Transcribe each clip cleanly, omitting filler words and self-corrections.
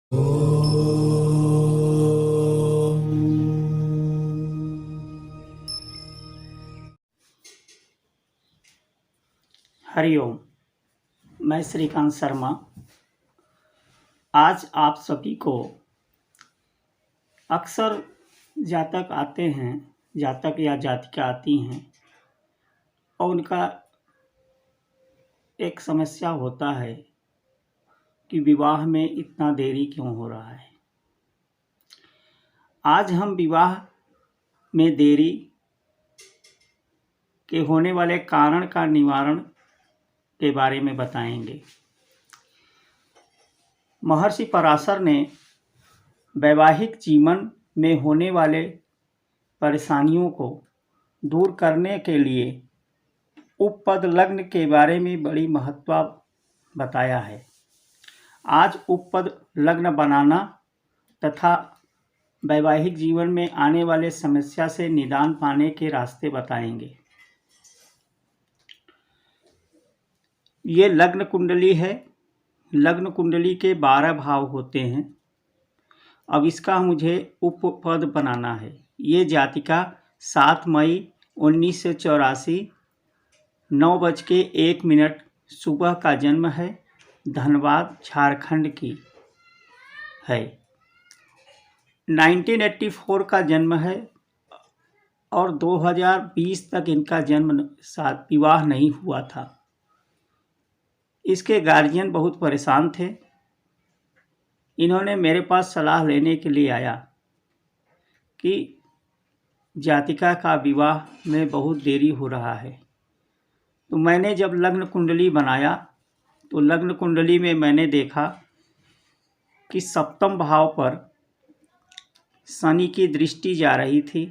हरिओम। मैं श्रीकांत शर्मा आज आप सभी को अक्सर जातक आते हैं, जातक या जातिका आती हैं और उनका एक समस्या होता है कि विवाह में इतना देरी क्यों हो रहा है। आज हम विवाह में देरी के होने वाले कारण का निवारण के बारे में बताएंगे। महर्षि पराशर ने वैवाहिक जीवन में होने वाले परेशानियों को दूर करने के लिए उपपद लग्न के बारे में बड़ी महत्व बताया है। आज उपपद लग्न बनाना तथा वैवाहिक जीवन में आने वाले समस्या से निदान पाने के रास्ते बताएंगे। ये लग्न कुंडली है। लग्न कुंडली के 12 भाव होते हैं। अब इसका मुझे उपपद बनाना है। ये जातिका 7 मई 1984 9:01 सुबह का जन्म है। धनबाद झारखंड की है। 1984 का जन्म है और 2020 तक इनका विवाह नहीं हुआ था। इसके गार्जियन बहुत परेशान थे। इन्होंने मेरे पास सलाह लेने के लिए आया कि जातिका का विवाह में बहुत देरी हो रहा है। तो मैंने जब लग्न कुंडली बनाया तो लग्न कुंडली में मैंने देखा कि सप्तम भाव पर शनि की दृष्टि जा रही थी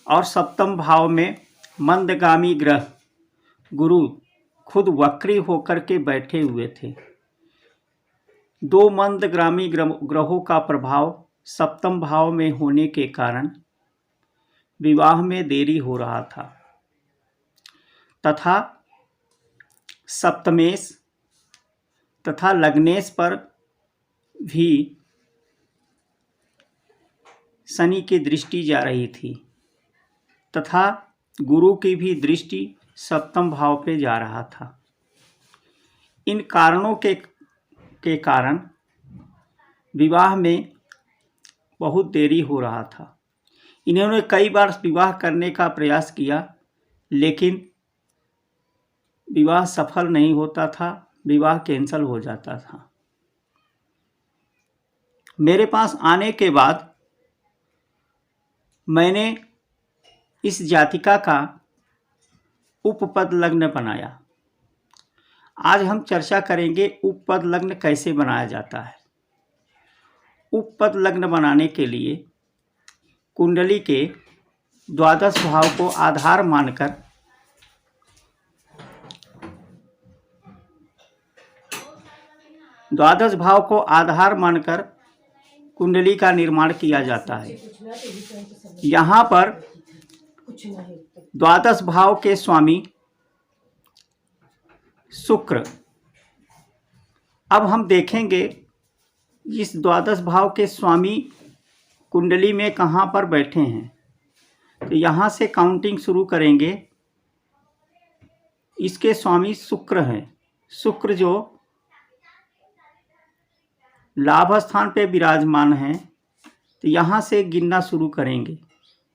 और सप्तम भाव में मंदगामी ग्रह गुरु खुद वक्री होकर के बैठे हुए थे। 2 मंदगामी ग्रहों का प्रभाव सप्तम भाव में होने के कारण विवाह में देरी हो रहा था तथा सप्तमेश तथा लग्नेश पर भी शनि की दृष्टि जा रही थी तथा गुरु की भी दृष्टि सप्तम भाव पे जा रहा था। इन कारणों के कारण विवाह में बहुत देरी हो रहा था। इन्होंने कई बार विवाह करने का प्रयास किया लेकिन विवाह सफल नहीं होता था, विवाह कैंसिल हो जाता था। मेरे पास आने के बाद मैंने इस जातिका का उपपद लग्न बनाया। आज हम चर्चा करेंगे उपपद लग्न कैसे बनाया जाता है। उपपद लग्न बनाने के लिए कुंडली के द्वादश भाव को आधार मानकर कुंडली का निर्माण किया जाता है। यहाँ पर द्वादश भाव के स्वामी शुक्र। अब हम देखेंगे इस द्वादश भाव के स्वामी कुंडली में कहाँ पर बैठे हैं। तो यहाँ से काउंटिंग शुरू करेंगे। इसके स्वामी शुक्र हैं। शुक्र जो लाभ स्थान पे विराजमान हैं, तो यहाँ से गिनना शुरू करेंगे।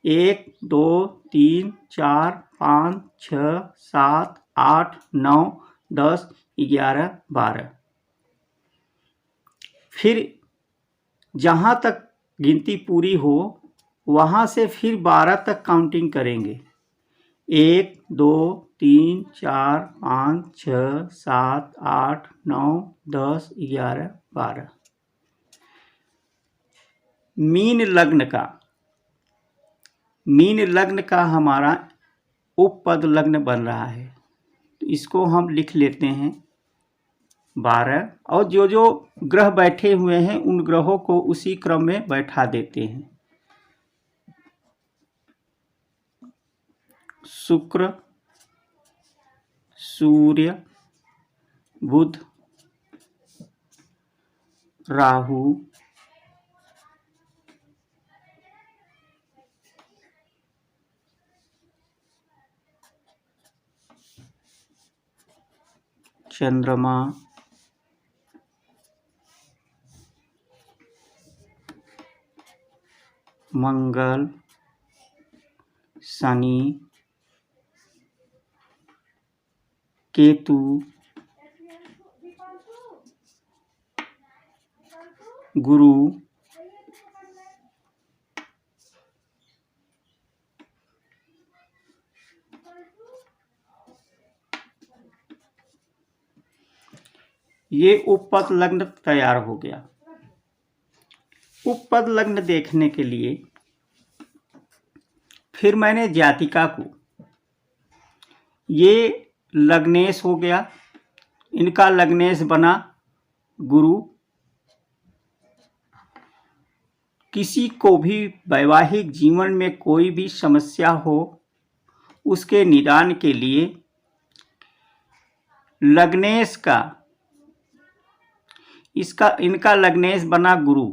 1 2 3 4 5 6 7 8 9 10 11 12। फिर जहाँ तक गिनती पूरी हो वहाँ से फिर 12 तक काउंटिंग करेंगे। 1 2 3 4 5 6 7 8 9 10 11 12। मीन लग्न का हमारा उपपद लग्न बन रहा है। तो इसको हम लिख लेते हैं 12 और जो जो ग्रह बैठे हुए हैं उन ग्रहों को उसी क्रम में बैठा देते हैं। शुक्र, सूर्य, बुध, राहु, चंद्रमा, मंगल, शनि, केतु, गुरु, ये उपपद लग्न तैयार हो गया। उपपद लग्न देखने के लिए फिर मैंने जातिका को, ये लग्नेश हो गया, इनका लग्नेश बना गुरु। किसी को भी वैवाहिक जीवन में कोई भी समस्या हो, उसके निदान के लिए लग्नेश का, इनका लग्नेश बना गुरु,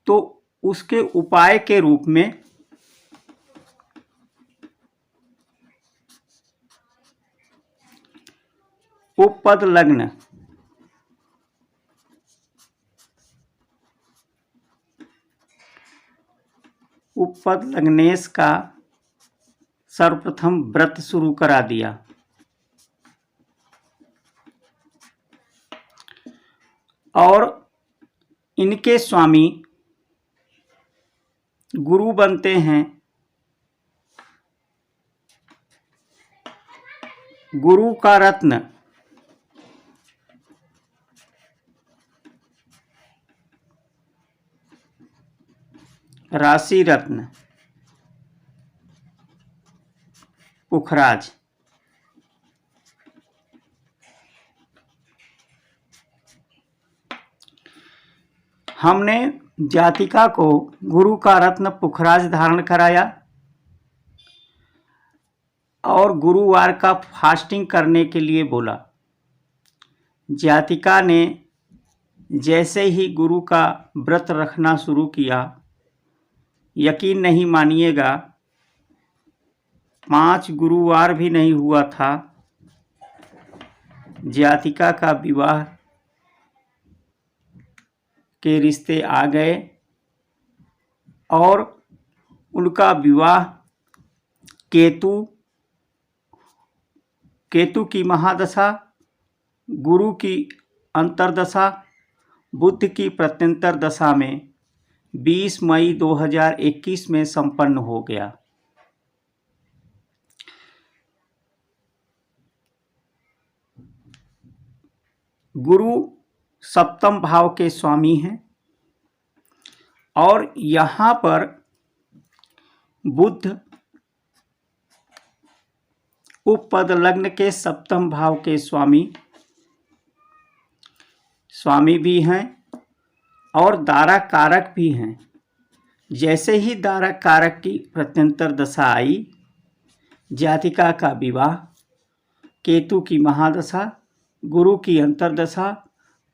तो उसके उपाय के रूप में उपपद लग्न, उपपद लग्नेश का सर्वप्रथम व्रत शुरू करा दिया। और इनके स्वामी गुरु बनते हैं गुरु का रत्न, राशि रत्न, पुखराज। हमने जातिका को गुरु का रत्न पुखराज धारण कराया और गुरुवार का फास्टिंग करने के लिए बोला। जातिका ने जैसे ही गुरु का व्रत रखना शुरू किया, यकीन नहीं मानिएगा, 5 गुरुवार भी नहीं हुआ था, जातिका का विवाह के रिश्ते आ गए और उनका विवाह केतु की महादशा, गुरु की अंतर्दशा, बुध की प्रत्यंतर दशा में 20 मई 2021 में संपन्न हो गया। गुरु सप्तम भाव के स्वामी हैं और यहाँ पर बुध उपपद लग्न के सप्तम भाव के स्वामी भी हैं और दारा कारक भी हैं। जैसे ही दारा कारक की प्रत्यंतर दशा आई, जातिका का विवाह केतु की महादशा, गुरु की अंतर्दशा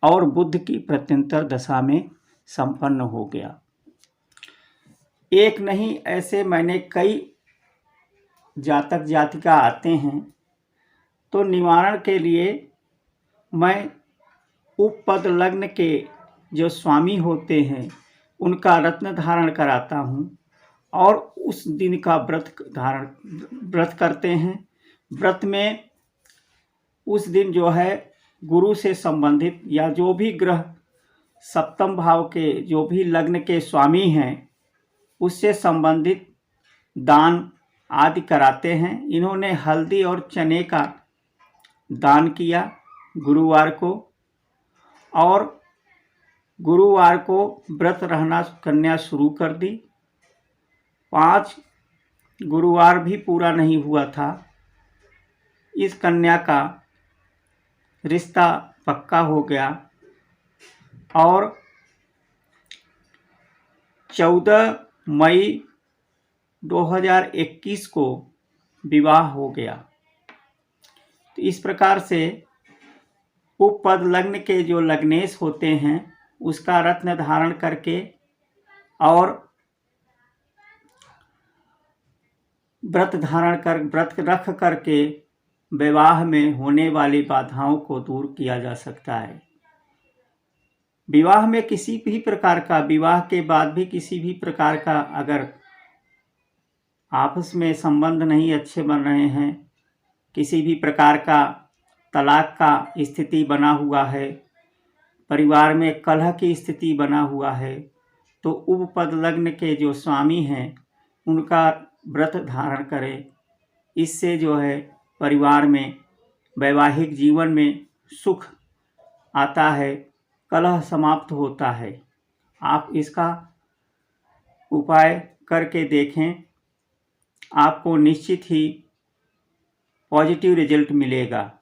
और बुध की प्रत्यंतर दशा में संपन्न हो गया। एक नहीं, ऐसे मैंने कई जातक जातिका आते हैं, तो निवारण के लिए मैं उपपद लग्न के जो स्वामी होते हैं उनका रत्न धारण कराता हूँ और उस दिन का व्रत करते हैं। व्रत में उस दिन जो है गुरु से संबंधित या जो भी ग्रह सप्तम भाव के जो भी लग्न के स्वामी हैं उससे संबंधित दान आदि कराते हैं। इन्होंने हल्दी और चने का दान किया गुरुवार को और गुरुवार को व्रत करना शुरू कर दी। 5 गुरुवार भी पूरा नहीं हुआ था, इस कन्या का रिश्ता पक्का हो गया और 14 मई 2021 को विवाह हो गया। तो इस प्रकार से उपपद लग्न के जो लग्नेश होते हैं उसका रत्न धारण करके और व्रत रख करके विवाह में होने वाली बाधाओं को दूर किया जा सकता है। विवाह में किसी भी प्रकार का, विवाह के बाद भी किसी भी प्रकार का अगर आपस में संबंध नहीं अच्छे बन रहे हैं, किसी भी प्रकार का तलाक का स्थिति बना हुआ है, परिवार में कलह की स्थिति बना हुआ है, तो उपपद लग्न के जो स्वामी हैं उनका व्रत धारण करें। इससे जो है परिवार में, वैवाहिक जीवन में सुख आता है, कलह समाप्त होता है। आप इसका उपाय करके देखें, आपको निश्चित ही पॉजिटिव रिजल्ट मिलेगा।